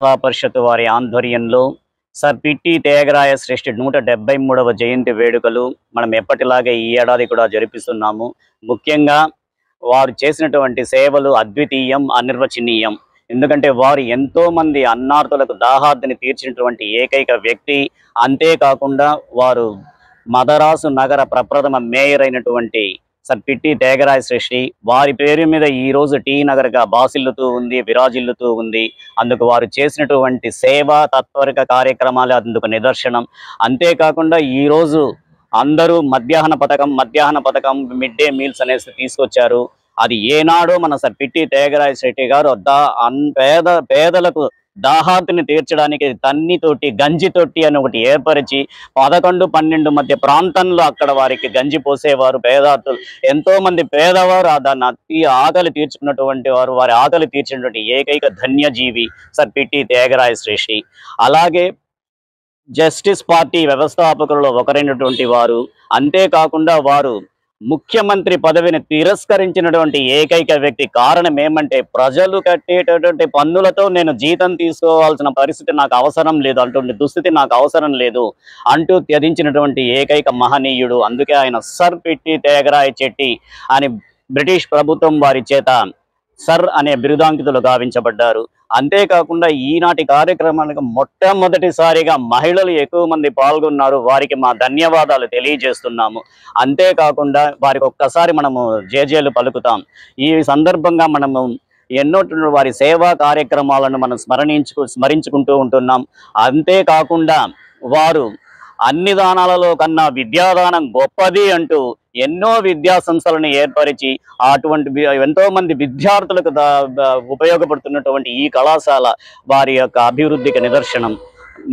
సేవా పరిషత్ వారి ఆధ్వర్యంలో సర్ పిట్టి త్యాగరాయ శ్రేష్ఠి 173వ జయంతి వేడుకలు మనం ఎప్పటిలాగే ఈ ఏడాది కూడా జరిపిస్తున్నాము. ముఖ్యంగా వారు చేసినటువంటి సేవలు అద్వితీయం, అనిర్వచనీయం. ఎందుకంటే వారు ఎంతో మంది అన్నార్తులకు దాహార్తిని తీర్చినటువంటి ఏకైక వ్యక్తి. అంతేకాకుండా వారు మదరాసు నగర ప్రప్రథమ మేయర్ అయినటువంటి సర్ పిట్టి త్యాగరాయ శ్రేష్ఠి వారి పేరు మీద ఈ రోజు టీ నగర్గా బాసిల్లుతూ ఉంది, విరాజిల్లుతూ ఉంది. అందుకు వారు చేసినటువంటి సేవా తత్పరక కార్యక్రమాలు అందుకు నిదర్శనం. అంతేకాకుండా ఈ రోజు అందరూ మధ్యాహ్న పథకం మిడ్ డే మీల్స్ అనేసి తీసుకొచ్చారు. అది ఏనాడో మన సర్ పిట్టి త్యాగరాయ శ్రేష్ఠి గారు పేదలకు దాహార్తిని తీర్చడానికి తన్నితోటి గంజి తొట్టి అని ఒకటి ఏర్పరిచి 11-12 మధ్య ప్రాంతంలో అక్కడ వారికి గంజి పోసేవారు. పేదార్తులు ఎంతో మంది పేదవారు దాన్ని ఆకలి తీర్చుకున్నటువంటి వారు, వారి ఆకలి తీర్చినటువంటి ఏకైక ధన్యజీవి సర్ పిట్టి త్యాగరాయ శ్రేష్ఠి. అలాగే జస్టిస్ పార్టీ వ్యవస్థాపకులలో ఒకరైనటువంటి వారు. అంతేకాకుండా వారు ముఖ్యమంత్రి పదవిని తిరస్కరించినటువంటి ఏకైక వ్యక్తి. కారణం ఏమంటే ప్రజలు కట్టేటటువంటి పన్నులతో నేను జీతం తీసుకోవాల్సిన పరిస్థితి నాకు అవసరం లేదు, అటువంటి దుస్థితి నాకు అవసరం లేదు అంటూ త్యజించినటువంటి ఏకైక మహనీయుడు. అందుకే ఆయన సర్ పిట్టి త్యాగరాయ చెట్టి అని బ్రిటిష్ ప్రభుత్వం వారి చేత సర్ అనే బిరుదాంకితులు గావించబడ్డారు. అంతేకాకుండా ఈనాటి కార్యక్రమానికి మొట్టమొదటిసారిగా మహిళలు ఎక్కువ మంది పాల్గొన్నారు. వారికి మా ధన్యవాదాలు తెలియజేస్తున్నాము. అంతేకాకుండా వారికి ఒక్కసారి మనము జేజేలు పలుకుతాం. ఈ సందర్భంగా మనము ఎన్నో వారి సేవా కార్యక్రమాలను మనం స్మరించుకుంటూ ఉంటున్నాం. అంతేకాకుండా వారు అన్ని దానాలలో కన్నా విద్యాదానం గొప్పది అంటూ ఎన్నో విద్యా సంస్థలను ఏర్పరిచి అటువంటి ఎంతో మంది విద్యార్థులకు ఉపయోగపడుతున్నటువంటి ఈ కళాశాల వారి యొక్క అభివృద్ధికి నిదర్శనం.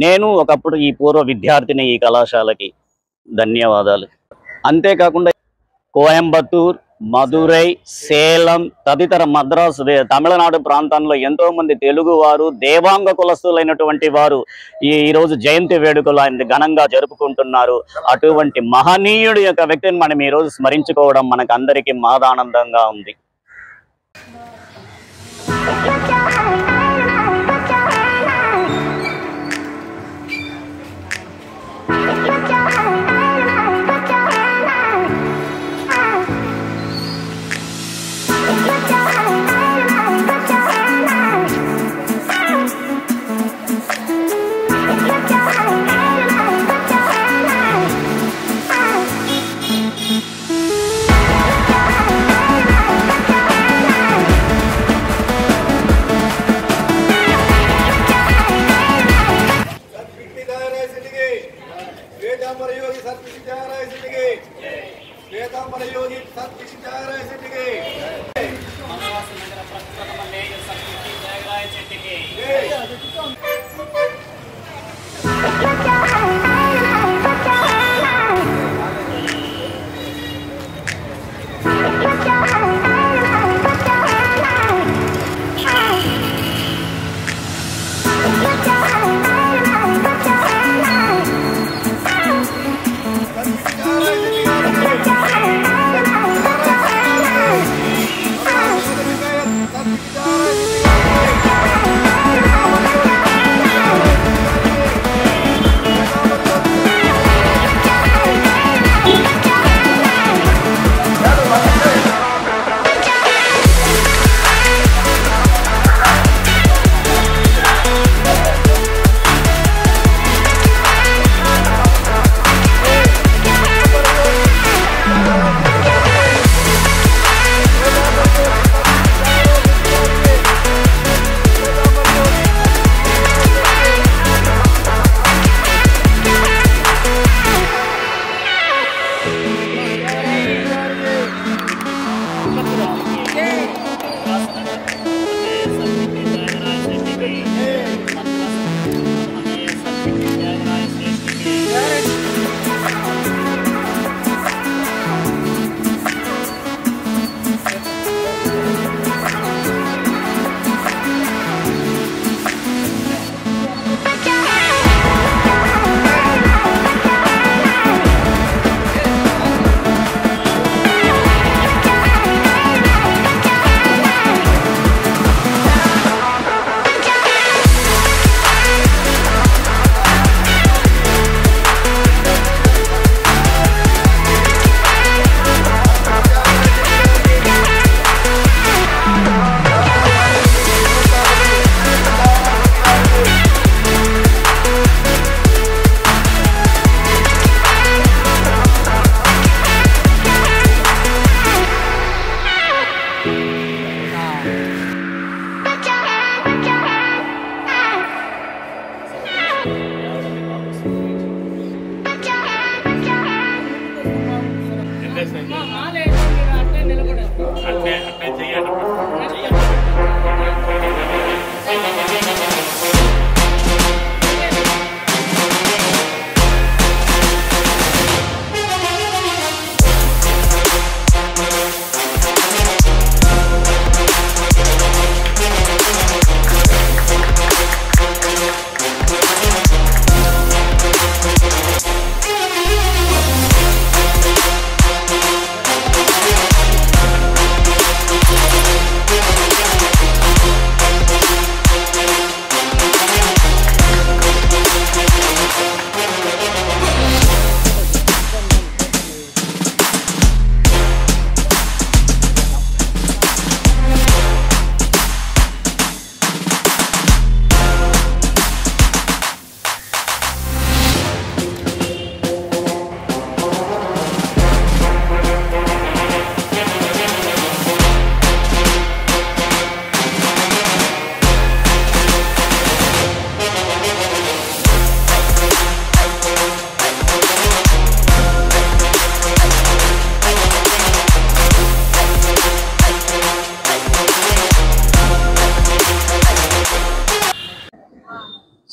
నేను ఒకప్పుడు ఈ పూర్వ విద్యార్థిని ఈ కళాశాలకి. ధన్యవాదాలు. అంతేకాకుండా కోయంబత్తూర్, మదురై, సేలం తదితర మద్రాసు తమిళనాడు ప్రాంతంలో ఎంతో మంది తెలుగు వారు దేవాంగ కులస్తులైనటువంటి వారు ఈరోజు జయంతి వేడుకలు ఆయన ఘనంగా జరుపుకుంటున్నారు. అటువంటి మహనీయుడి యొక్క వ్యక్తిని మనం ఈరోజు స్మరించుకోవడం మనకు అందరికీ మహదానందంగా ఉంది.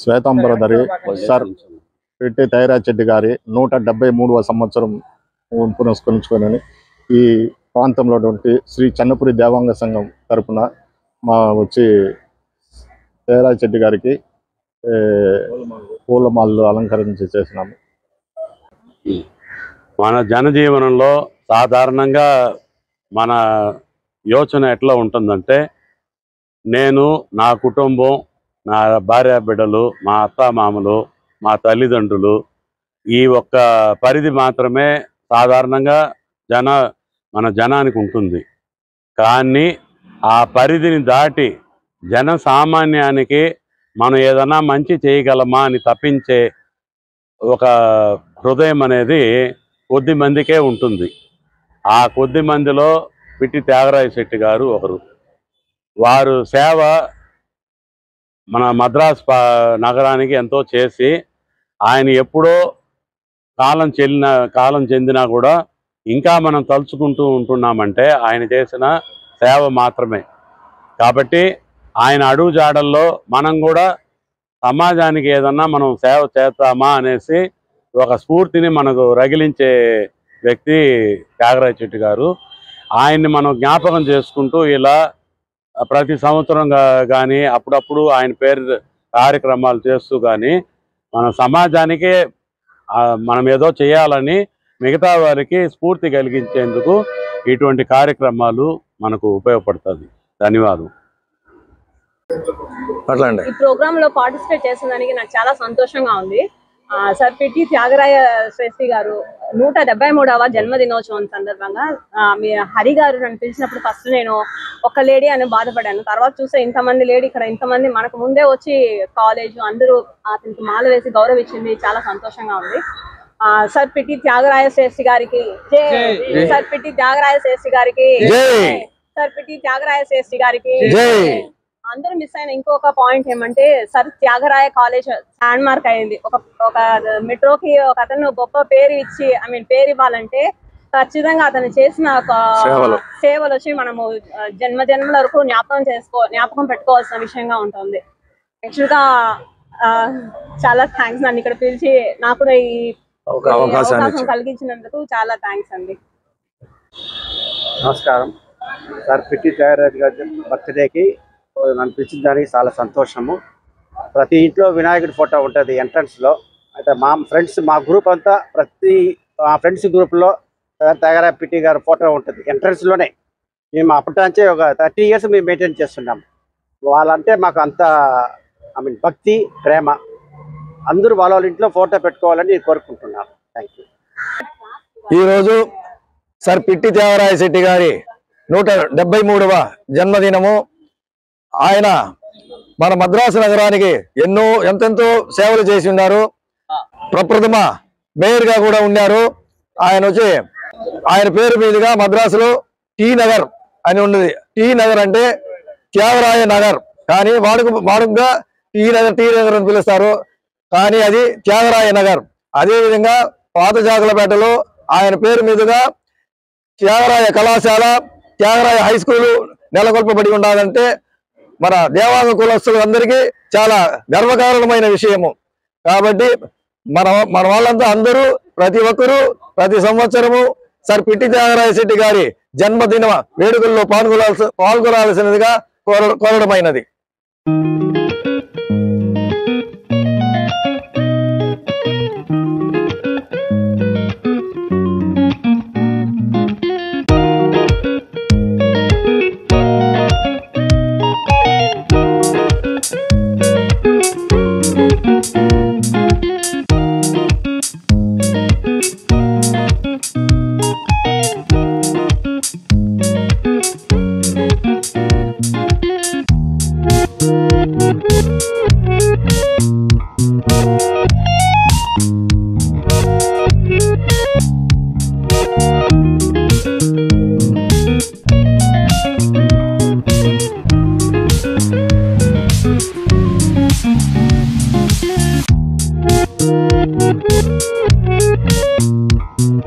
శ్వేతాంబరధరి సర్ పిటి త్యాగరాజ రెడ్డి గారి 173వ సంవత్సరం పురస్కరించుకొని ఈ ప్రాంతంలో శ్రీ చెన్నపురి దేవాంగ సంఘం తరపున మా వచ్చి త్యాగరాజ రెడ్డి గారికి పూలమాలలు అలంకరించి చేసినాము. మన జనజీవనంలో సాధారణంగా మన యోచన ఎట్లా ఉంటుందంటే, నేను, నా కుటుంబం, నా భార్య బిడ్డలు, మా అత్తామామలు, మా తల్లిదండ్రులు, ఈ ఒక్క పరిధి మాత్రమే సాధారణంగా మన జనానికి ఉంటుంది. కానీ ఆ పరిధిని దాటి సామాన్యానికి మనం ఏదైనా మంచి చేయగలమా అని తప్పించే ఒక హృదయం అనేది కొద్ది మందికే ఉంటుంది. ఆ కొద్ది మందిలో పిటి త్యాగరాజ శెట్టి గారు ఒకరు. వారు సేవ మన మద్రాసు నగరానికి ఎంతో చేసి, ఆయన ఎప్పుడో కాలం చెందినా కూడా ఇంకా మనం తలుచుకుంటూ ఉంటున్నామంటే ఆయన చేసిన సేవ మాత్రమే. కాబట్టి ఆయన అడుగుజాడల్లో మనం కూడా సమాజానికి ఏదన్నా మనం సేవ చేస్తామా అనేసి ఒక స్ఫూర్తిని మనకు రగిలించే వ్యక్తి త్యాగరాజ శెట్టి గారు. ఆయన్ని మనం జ్ఞాపకం చేసుకుంటూ ఇలా ప్రతి సంవత్సరం కానీ అప్పుడప్పుడు ఆయన పేరు కార్యక్రమాలు చేస్తూ కానీ మన సమాజానికి మనం ఏదో చేయాలని మిగతా వారికి స్ఫూర్తి కలిగించేందుకు ఇటువంటి కార్యక్రమాలు మనకు ఉపయోగపడుతుంది. ధన్యవాదం. ఈ ప్రోగ్రామ్ లో పార్టిసిపేట్ చేసేదానికి నాకు చాలా సంతోషంగా ఉంది. సర్ పిటి త్యాగరాయ శ్రేష్ఠి గారు 173వ జన్మదినోత్సవం సందర్భంగా మీ హరి గారు నన్ను పిలిచినప్పుడు ఫస్ట్ నేను ఒక లేడీ అని బాధపడాను. తర్వాత చూస్తే ఇంతమంది లేడీ, ఇక్కడ ఇంతమంది మనకు ముందే వచ్చి కాలేజ్ అందరూ అతనికి మాల వేసి గౌరవించింది. చాలా సంతోషంగా ఉంది. సర్ పిటి త్యాగరాయ శ్రేష్ఠి గారికి జై. సర్ పిటి త్యాగరాయ శ్రేష్ఠి గారికి జై. సర్ పిటి త్యాగరాయ శ్రేష్ఠి గారికి జై. అందరూ మిస్ అయిన ఇంకొక పాయింట్ ఏమంటే, sir Thyagaraya college land mark అయింది. ఒక మెట్రోకి ఒక అతను గొప్ప పేరు ఇచ్చి పేరు ఇవ్వాలంటే ఖచ్చితంగా అతను చేసిన ఒక సేవలు వచ్చి మనము జన్మల వరకు జ్ఞాపకం పెట్టుకోవాల్సిన విషయంగా ఉంటుంది. యాక్చువల్ గా చాలా థ్యాంక్స్ నన్ను ఇక్కడ పిలిచి నాకు ఈ అవకాశం కలిగించినందుకు చాలా థ్యాంక్స్ అండి. నమస్కారం. సార్ పిటి త్యాగరాజ గారి బర్త్డేకి నన్ను పిలిచిన దానికి చాలా సంతోషము. ప్రతి ఇంట్లో వినాయకుడి ఫోటో ఉంటుంది ఎంట్రన్స్లో. అయితే మా గ్రూప్ అంతా మా ఫ్రెండ్స్ గ్రూప్లో త్యాగరాజ పిటి గారి ఫోటో ఉంటుంది ఎంట్రన్స్లోనే. మేము అప్పటి నుంచే ఒక 30 years మేము మెయింటైన్ చేస్తున్నాం. వాళ్ళంటే మాకు అంత భక్తి, ప్రేమ. అందరూ వాళ్ళ ఇంట్లో ఫోటో పెట్టుకోవాలని కోరుకుంటున్నాను. Thank you. ఈరోజు సర్ పిటి త్యాగరాయ శెట్టి గారి 173వ జన్మదినము. ఆయన మన మద్రాసు నగరానికి ఎంతెంతో సేవలు చేసి ఉన్నారు. ప్రప్రథమ మేయర్ గా కూడా ఉన్నారు. ఆయన పేరు మీదుగా మద్రాసులో టీ నగర్ అని ఉన్నది. టీ నగర్ అంటే త్యాగరాయ నగర్, కానీ వాడుకగా టీ నగర్ అని పిలుస్తారు, కానీ అది త్యాగరాయ నగర్. అదేవిధంగా పాత జాగలపేటలో ఆయన పేరు మీదుగా త్యాగరాయ కళాశాల, త్యాగరాయ హై స్కూలు నెలకొల్పబడి ఉండాలంటే మన దేవాంగ కులస్తులందరికీ చాలా గర్వకారణమైన విషయము. కాబట్టి మన వాళ్ళంతా అందరూ ప్రతి ఒక్కరూ ప్రతి సంవత్సరము సర్ పిట్టి త్యాగరాయ శెట్టి గారి జన్మదిన వేడుకల్లో పాల్గొనాల్సినదిగా కోరడమైనది.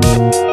Thank you.